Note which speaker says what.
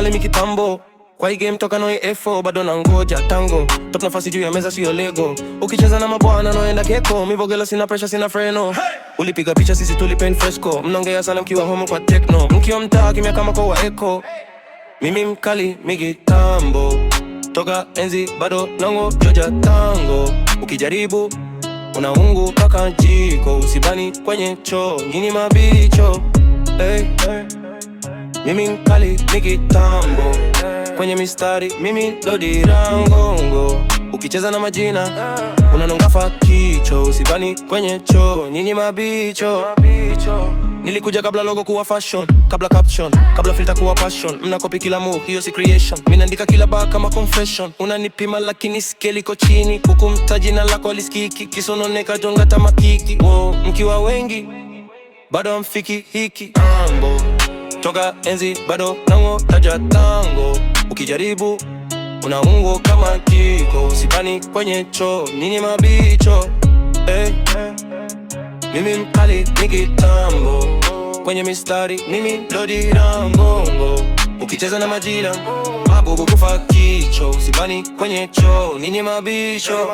Speaker 1: mkali mikitambo. Kwa hii game toka no F4 bado nangoja tango. Top nafasi juu ya meza sio Lego. Ukicheza na mabwana noenda keko. Mivogela sina pressure sina freno. Ulipiga picha sisi tulipen fresco. Mnaongea sana mkiwa home kwa techno. Mkiwa mtaa kimya kama kwa echo. Mimi mkali mikitambo. Toka enzi bado nango joja tango. Ukijaribu unaungu paka jiko. Usibani kwenye choo nyini mabicho. Hey. Mimi mkali mikitambo. Kwenye mistari mimi lodi rangongo. Ukicheza na majina unanongafa kicho. Usibani kwenye choo nyinyi mabicho. Nilikuja kabla logo kuwa fashion, kabla caption, kabla filter kuwa passion. Mnakopi kila move, hiyo si creation. Minaandika kila bar kama confession. Unanipima lakini scale iko chini. Hukumta jina lako alisikiki. Kisononeka jonga tamakiki. Mkiwa wengi bado amfiki hiki ambo. Toka enzi bado nango taja tango. Ukijaribu unaungo kama kiko. Usibani kwenye choo nyinyi mabicho. Mimi mkali mikitambo. Kwenye mistari mimi lodi rangongo. Ukicheza na majina mabubu kufa kicho. Usibani kwenye choo nyinyi mabisho.